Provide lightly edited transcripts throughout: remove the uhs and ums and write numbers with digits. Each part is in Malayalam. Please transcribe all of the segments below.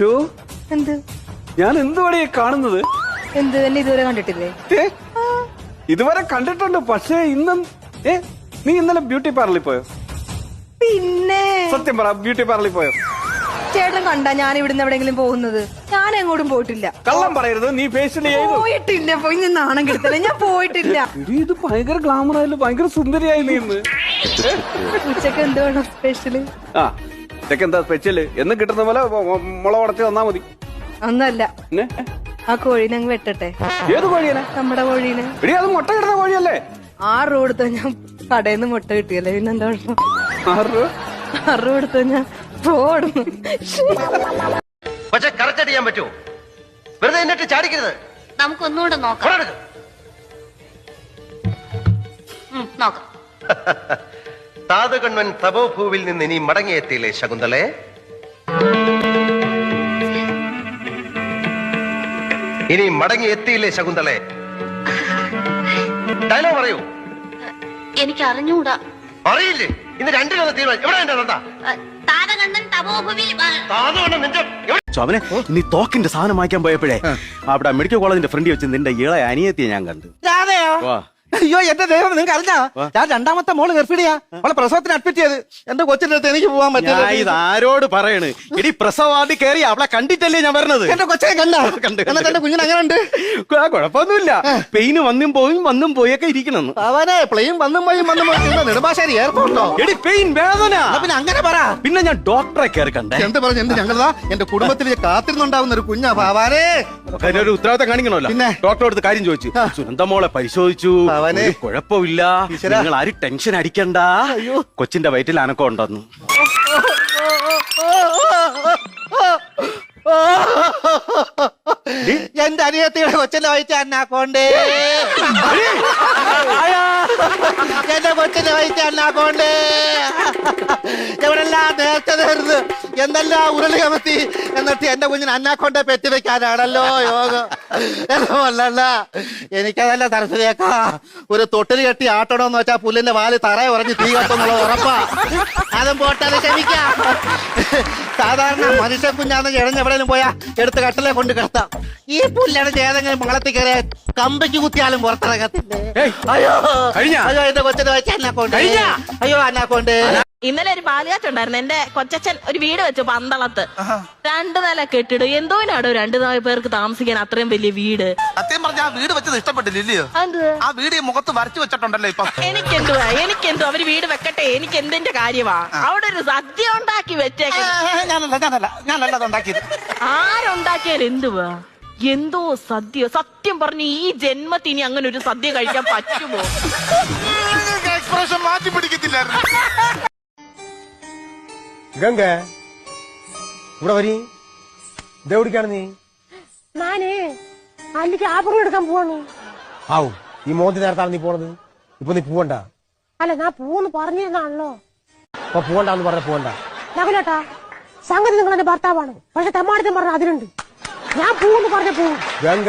ഷോ എന്ത് ഞാൻ എന്തുവാടിയെ കാണുന്നത്? എന്ത് തന്നെ ഇതുവരെ കണ്ടിട്ടില്ലേ? ഇതുവരെ കണ്ടിട്ടുണ്ട്, പക്ഷേ ഇന്നും നീ ഇന്നലെ ബ്യൂട്ടി പാർലറിൽ പോയോ? പിന്നെ സത്യം പറ, ബ്യൂട്ടി പാർലറിൽ പോയോ? ചേട്ടൻ കണ്ടാ ഞാൻ ഇവിടുന്ന് എവിടെങ്കിലും പോകുന്നത്? ഞാൻ എങ്ങോട്ടും പോയിട്ടില്ല. കള്ളം പറയരുത്, നീ ഫേഷ്യൽ ചെയ്തു? പോയിട്ടില്ല. പോയി ഞാൻ നാണം കെടുത്തല്ലേ, ഞാൻ പോയിട്ടില്ല. ഇത് ഭയങ്കര ഗ്ലാമർ ആയാലും ഭയങ്കര സുന്ദരിയായി നീ ഇന്ന്. ഉച്ചക്ക് എന്ത് വേണം സ്പെഷ്യല്? ആ ഇതൊക്കെ എന്താ സ്പെഷ്യല്? എന്ന് കിട്ടുന്ന പോലെ മുള ഉടച്ച് തന്നാ മതി. ഒന്നല്ല, ആ കോഴീനെ അങ്ങ് വെട്ടട്ടെ. ഏത് കോഴിയനെ? നമ്മുടെ കോഴീനെ. എടി അത് മുട്ട കിട്ടുന്ന കോഴിയല്ലേ? 6 രൂപ കൊടുത്താ ഞാൻ കടയിൽ നിന്ന് മുട്ട കിട്ടിയല്ലേ, പിന്നെന്താ പ്രശ്നം? 6 രൂപ? 6 രൂപ കൊടുത്താ ഞാൻ പോടുന്നു. പക്ഷെ കറക്റ്റ് ചെയ്യാൻ പറ്റുമോ? വെറുതെ എന്നിട്ട് ചാടിക്കരുത്. നമുക്കൊന്നുകൂടെ നോക്കാം. നോക്കാം. താതകണ്വൻ തപോഭൂവിൽ നിന്ന് ഇനി മടങ്ങിയെത്തിയില്ലേ ശകുന്തളെ? ഇനി മടങ്ങിയെത്തിയില്ലേ ശകുന്തളെ? ഡയലോഗ് പറയൂ. എനിക്ക് അറിഞ്ഞൂടാ. അറിയില്ലേ? ഇന്ന് രണ്ടിലൊന്ന് തീരുമാനം. എവിടെ എന്താ താരകണ്ണൻ തപോഭൂവിൽ അവനെ നീ തോക്കിന്റെ സാധനം വാങ്ങിക്കാൻ പോയപ്പോഴേ അവിടെ മെഡിക്കൽ കോളേജിന്റെ ഫ്രണ്ടിൽ വെച്ച് നിന്റെ ഇളയ അനിയത്തിയെ ഞാൻ കണ്ടു. അയ്യോ എന്റെ ദൈവം, നിങ്ങൾക്ക് അറിഞ്ഞാ ഞാൻ 2ാമത്തെ മോള് ഗർഭിണിയാ. അവളെ പ്രസവത്തിന് അഡ്മിറ്റ് ചെയ്ത് എന്റെ കൊച്ചിന്റെ അടുത്ത് എനിക്ക് പോകാൻ പറ്റില്ല. ഇത് ആരോട് പറയണ്? ഇടി പ്രസവാദി കയറി അവളെ കണ്ടിട്ടല്ലേ ഞാൻ പറഞ്ഞത്. എന്റെ കൊച്ചിനെ കണ്ടു. എന്നിട്ട് എന്റെ കുഞ്ഞിന് അങ്ങനെ ഉണ്ട്. കുഴപ്പമൊന്നുമില്ല, പെയിന് വന്നും പോയൊക്കെ ഇരിക്കണം. അവനെ പ്ലെയിൻ വന്നും പോയി നെടുമ്പാശ്ശേരി എയർപോർട്ടോ. എടി പെയിൻ വേദന. പിന്നെ അങ്ങനെ പറ. പിന്നെ ഞാൻ ഡോക്ടറെ കയറി കണ്ടേ. എന്ത് പറഞ്ഞു? എന്ത് ഞങ്ങളതാ എന്റെ കുടുംബത്തിൽ കാത്തിരുന്നുണ്ടാവുന്ന ഒരു കുഞ്ഞാ ഭാവാനേ. ഒരു ഉത്തരവാദിത്തം കാണിക്കണമല്ലോ. പിന്നെ ഡോക്ടറെ അടുത്ത് കാര്യം ചോദിച്ചു. സുനന്ദമോളെ പരിശോധിച്ചു, കുഴപ്പമില്ല, നിങ്ങൾ ആരും ടെൻഷൻ അടിക്കണ്ട, കൊച്ചിന്റെ വയറ്റിൽ അനക്കം ഉണ്ടെന്നു. എന്റെ അനിയത്തിയുടെ കൊച്ചിന്റെ വയറ്റിൽ അന്നാക്കോണ്ടേ. എന്റെ കൊച്ചിന്റെ വയറ്റിൽ അന്നാക്കോണ്ടേ. എവിടെല്ലാം നേരത്തെ നേർന്ന് എന്തെല്ലാം ഉരുളി കമത്തി, എന്നിട്ട് എന്റെ കുഞ്ഞിന് അന്നാക്കൊണ്ടേ പെറ്റി വെക്കാനാണല്ലോ യോഗം. അല്ലല്ല, എനിക്കതല്ല തരത്തിലേക്കാ. ഒരു തൊട്ടിൽ കെട്ടി ആട്ടണമെന്ന് വെച്ചാൽ പുല്ലിന്റെ വാല് തറയെ ഉറഞ്ഞ് തീ കത്തുന്നുള്ളത് ഉറപ്പാ. അതും പോട്ടത് ക്ഷമിക്കാം. സാധാരണ മനുഷ്യ കുഞ്ഞാന്ന് ഇഴഞ്ഞെവിടെയും പോയാ എടുത്ത് കട്ടിലെ കൊണ്ട് കിടത്താം. ഈ പുല്ലടച്ച് ഏതെങ്കിലും മംഗളത്തിൽ കയറിയ കമ്പയ്ക്ക് കുത്തിയാലും പുറത്തിറങ്ങത്തില്ലേ. അയ്യോ അയ്യോ, എന്റെ കൊച്ചിന്റെ വെച്ച അന്നാക്കൊണ്ട്. അയ്യോ അന്നാക്കൊണ്ട്. ഇന്നലെ ഒരു പാലുകാച്ചുണ്ടായിരുന്നു. എന്റെ കൊച്ചച്ഛൻ ഒരു വീട് വെച്ചു പന്തളത്ത്. 2 നില കെട്ടിടും. എന്തോനാടോ 2 പേർക്ക് താമസിക്കാൻ അത്രയും വലിയ വീട്? സത്യം പറഞ്ഞ ആ വീട് വെച്ചത് ഇഷ്ടപ്പെട്ടില്ലയോ? ആ വീട് മുഖത്ത് വരച്ചു വെച്ചിട്ടുണ്ടല്ലോ ഇപ്പൊ. എനിക്കെന്തോ അവര് വീട് വെക്കട്ടെ, എനിക്ക് എന്തിന്റെ കാര്യമാ? അവിടെ ഒരു സദ്യ ഉണ്ടാക്കി വെച്ചേക്ക. ഞാനല്ല ഉണ്ടാക്കിയത്. ആരുണ്ടാക്കിയാൽ എന്തുവാ? എന്തോ സദ്യ. സത്യം പറഞ്ഞു ഈ ജന്മത്തിന് അങ്ങനെ ഒരു സദ്യ കഴിക്കാൻ പറ്റുമോ? എക്സ്പ്രഷൻ മാറ്റി പിടിക്കത്തില്ലായിരുന്നു. ഗംഗ ഇവിടെ വരി. ഇതെവിടേക്കാണ് നീ? ഞാനേ അല്ലിക്ക് ആഭരണം എടുക്കാൻ പോവാണ്. ആവും ഈ മോന്തി നേരത്താണ് നീ പോണത്. ഇപ്പൊ നീ പോവണ്ട. അല്ല ഞാൻ പോവെന്ന് പറഞ്ഞിരുന്നാണല്ലോ. അപ്പൊ പോവണ്ടെന്ന് പറഞ്ഞ പോവണ്ട. നകുലേട്ടാ, സംഗതി നിങ്ങൾ എന്റെ ഭർത്താവാണ്, പക്ഷെ തെമ്മാടിത്തം പറഞ്ഞ അതിലുണ്ട്. ഞാൻ പോവെന്ന് പറഞ്ഞ പോവും. ഗംഗ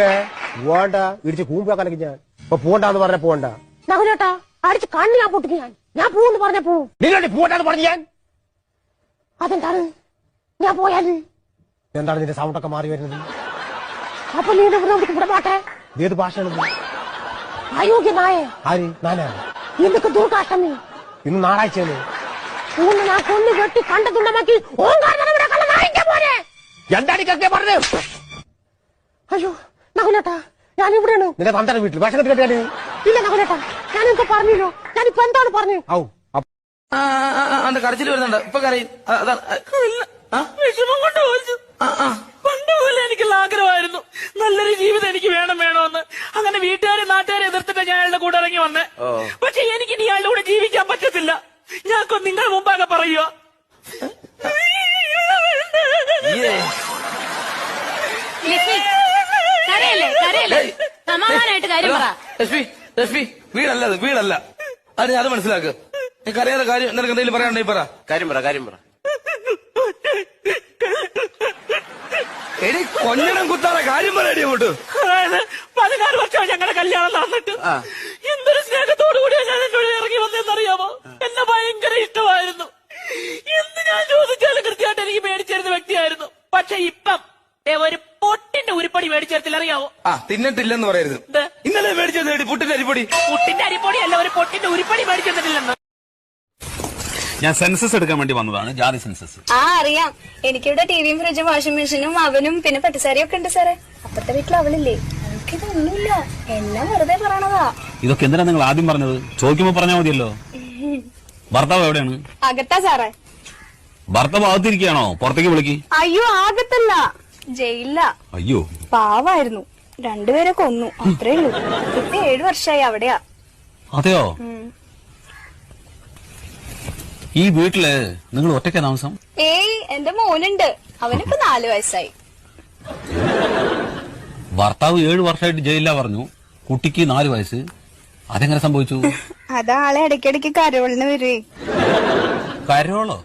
പോവണ്ട, ഇടിച്ച് കൂമ്പാക്കാനൊക്കെ ഞാൻ. ഇപ്പൊ പോവണ്ടെന്ന് പറഞ്ഞ പോവണ്ട. നകുലേട്ടാ, അടിച്ച് കണ്ണ് ഞാൻ പൊട്ടിക്ക്. ഞാൻ പോവെന്ന് പറഞ്ഞ പോവും. നിങ്ങളുടെ പോവണ്ടെന്ന് പറഞ്ഞു ഞാൻ. അതെന്താണ്? ഞാൻ പോയാല് എന്താണ് നിന്റെ സൗണ്ടൊക്കെ മാറി വരുന്നത്? അപ്പൊ നീ ഇവിടെ പാട്ടെ. ഏത് ഭാഷയാണത്? അയോഗ്യ നായേ. ആര്? നാനാ? ഇതൊക്കെ ദുർഗാഷ്ടമി. ഇന്ന് ഞായറാഴ്ചയാണ്. ഇന്ന് ഞാൻ കൊന്നു കെട്ടി കണ്ടതുണ്ടമാക്കി രണ്ടാടിക്കൊക്കെ പറഞ്ഞു. അയ്യോ നകുലേട്ടാ, ഞാൻ ഇവിടെയാണ്. നിന്റെ തന്തയുടെ വീട്ടിൽ ഭക്ഷണത്തിൽ കെട്ടിയാണ്. ഇല്ല നകുലേട്ടാ, ഞാനിപ്പോ പറഞ്ഞല്ലോ. ഞാനിപ്പോ എന്താണ് പറഞ്ഞു? കരച്ചിൽ വരുന്നുണ്ട്. ഇപ്പൊ കരയും. വിഷമം കൊണ്ട് ചോദിച്ചു. പണ്ടുപോലെ എനിക്കുള്ള ആഗ്രഹമായിരുന്നു നല്ലൊരു ജീവിതം എനിക്ക് വേണമെന്ന്. അങ്ങനെ വീട്ടുകാരെ നാട്ടുകാരെ എതിർത്തിട്ട് ഞാൻ അയാളുടെ കൂടെ ഇറങ്ങി വന്നേ. പക്ഷെ എനിക്ക് ഇനി അയാളുടെ കൂടെ ജീവിക്കാൻ പറ്റത്തില്ല. ഞാൻ നിങ്ങൾ മുമ്പാകെ പറയുക. സമാധാനായിട്ട് കാര്യം പറ. വീടല്ല വീടല്ല. അത് മനസ്സിലാക്ക്. കരയാതെ കാര്യം നിനക്ക് എന്തെങ്കിലും പറയാനുണ്ടെങ്കിൽ പറ. കാര്യം പറ. എടി കൊഞ്ഞണം കുത്താതെ കാര്യം പറയടി അങ്ങോട്ട്. അതായത് 16 വർഷം ഞങ്ങളുടെ കല്യാണം നടന്നിട്ട് എന്തൊരു സ്നേഹത്തോടു കൂടിയാണ് ഞാൻ എന്നോട് ഇറങ്ങി വന്നതെന്നറിയാമോ? എന്നെ ഭയങ്കര ഇഷ്ടമായിരുന്നു. എന്ത് ഞാൻ ചോദിച്ചാലും കൃത്യമായിട്ട് എനിക്ക് മേടിച്ചിരുന്ന വ്യക്തിയായിരുന്നു. പക്ഷെ ഇപ്പം മേടിച്ചു തരത്തില്ല, അറിയാവോ? ആ തിന്നിട്ടില്ലെന്ന് പറയരുത്. എന്ത്? ഇന്നലെ മേടിച്ചത് നേടി പുട്ടിന്റെ അരിപ്പൊടി. പുട്ടിന്റെ അരിപ്പൊടി അല്ല, ഒരു പൊട്ടിന്റെ ഉരുപ്പടി മേടിച്ചു തന്നിട്ടില്ലെന്ന്. ഞാൻ സെൻസസ് എടുക്കാൻ വേണ്ടി വന്നതാണ്, ജാതി സെൻസസ്. ആ അറിയാം. എനിക്കിവിടെ ടിവിയും ഫ്രിഡ്ജും വാഷിംഗ് മെഷീനും അവനും പിന്നെ പട്ടുസാരിയും ഒക്കെ ഉണ്ട് സാറേ. അപ്പുറത്തെ വീട്ടിൽ അവളില്ലേ, അവൾക്കിതൊന്നുമില്ല, എല്ലാം വെറുതെ പറയണതാ. ഇതൊക്കെ എന്തിനാ നിങ്ങൾ ആദ്യം പറഞ്ഞത്? ചോദിക്കുമ്പോ പറഞ്ഞാൽ മതിയല്ലോ. ഭർത്താവ് എവിടെയാണ്? അകത്താ സാറേ. ഭർത്താവ് അകത്തിരിക്കുകയാണോ? പുറത്തേക്ക് വിളിക്ക്. അയ്യോ ആകത്തല്ല, ജയിലില്ല. അയ്യോ പാവായിരുന്നു, രണ്ടുപേരെ കൊന്നു, അത്രേ ഉള്ളൂ. ഇപ്പൊ 7 വർഷമായി അവിടെയാ. അതെയോ? ഈ വീട്ടില് നിങ്ങൾ ഒറ്റയ്ക്കാ താമസം? ഏയ് എന്റെ മോനുണ്ട്, അവനിപ്പോ 4 വയസ്സായി. ഭർത്താവ് 7 വർഷമായിട്ട് ജയിലിലാ പറഞ്ഞു, കുട്ടിക്ക് 4 വയസ്സ്. അതെങ്ങനെ സംഭവിച്ചു? അതാളെ ഇടയ്ക്കിടയ്ക്ക് കരോളിന് വരുവേ. കരോളോ?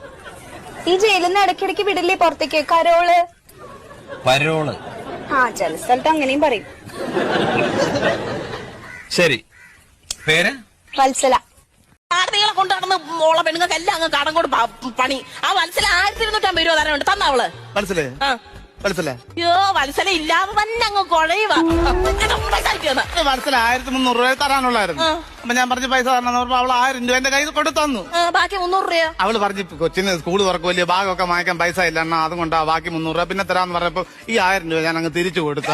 ഈ ജയിലിൽ നിന്ന് ഇടയ്ക്കിടയ്ക്ക് വിടില്ലേ പുറത്തേക്ക്, കരോള്. പരോള്. ആ ചില സ്ഥലത്ത് അങ്ങനെയും പറയും. ശരി, പേര്? വത്സല. ആടുകളെ കൊണ്ട് നടന്ന് മോളെ പെണ്ണുങ്ങൾക്ക് എല്ലാം അങ്ങ് കടം കൊണ്ട് പണി. ആ വത്സല 1250 രൂപ തരാനുണ്ട്, തന്നവള്. മനസ്സിലേ ആ. മനസ്സിലേ അയ്യോ വത്സല ഇല്ലാതെ തന്നെ അങ്ങ് കുഴയുക. മനസ്സിൽ 1300 രൂപ തരാനുള്ളായിരുന്നു. അപ്പൊ ഞാൻ പറഞ്ഞ പൈസ തരണം അവൾ 1000 രൂപ എന്റെ കയ്യിൽ കൊണ്ട് തന്നു. ബാക്കി 300 രൂപ അവള് പറഞ്ഞു കൊച്ചിന് സ്കൂൾ തുറക്കുമല്ലേ, ബാഗൊക്കെ വാങ്ങിക്കാൻ പൈസ ഇല്ല എന്നാ, അതുകൊണ്ടാ ബാക്കി 300 രൂപ പിന്നെ തരാന്ന് പറഞ്ഞപ്പോ ഈ 1000 രൂപ ഞാൻ അങ്ങ് തിരിച്ചു കൊടുത്ത.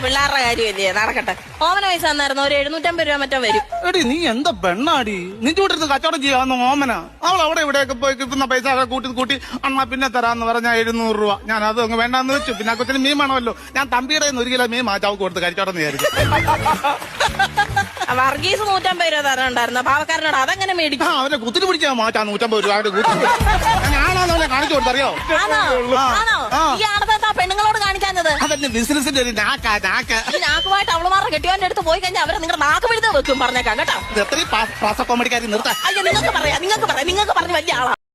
പിള്ളേരുടെ കാര്യമല്ലേ, നടക്കട്ടെ. ഓമന പൈസ തന്നായിരുന്നു, ഒരു 750 രൂപ മറ്റോ വരും. എടി നീ എന്താ പെണ്ണാടി, നിന്റെ കൂട്ടിരുന്ന് കച്ചവടം ചെയ്യാവുന്ന ഓമന. അവൾ അവിടെ ഇവിടെയൊക്കെ പോയി കിട്ടുന്ന പൈസ കൂട്ടി അണ്ണാ പിന്നെ തരാന്ന് പറഞ്ഞാൽ 700 രൂപ. ഞാൻ അത് അങ്ങ് വേണ്ടാന്ന് വെച്ചു. പിന്നെ കൊച്ചിന് മീൻ വേണമല്ലോ. ഞാൻ തമ്പിയുടെ 1 കിലോ മീൻ ചാവക്ക് കൊടുത്ത് കഴിച്ചോട്ടെന്ന് വിചാരിച്ചു. വർഗീസ് 150 രൂപ തരാനുണ്ടായിരുന്നു പാവക്കാരനോട്, അതങ്ങനെ മേടിക്കും. അവനെ കുത്തിരി പിടിച്ചാൽ മാറ്റാ 150 രൂപ ഞാനാണോ അവനെ കാണിച്ചു കൊടുത്തറിയോ? ഈ ആണത്തെ പെണ്ണുങ്ങളോട് കാണിക്കാഞ്ഞത് അതെന്നെ ബിസിനസിന്റെ ഒരു നാക്ക. ഈ നാക്കുമായിട്ട് അവളുമാരുടെ കെട്ടിയോന്റെ അടുത്ത് പോയി കഴിഞ്ഞാൽ അവരെ നിങ്ങളുടെ നാക്ക് പിഴുത് വെക്കും, പറഞ്ഞേക്കാം കേട്ടോ. എത്രയും പ്രാസ കോമഡിക്കാരി നിർത്താൻ. അയ്യോ നിങ്ങൾക്ക് പറഞ്ഞ വലിയ ആളാ.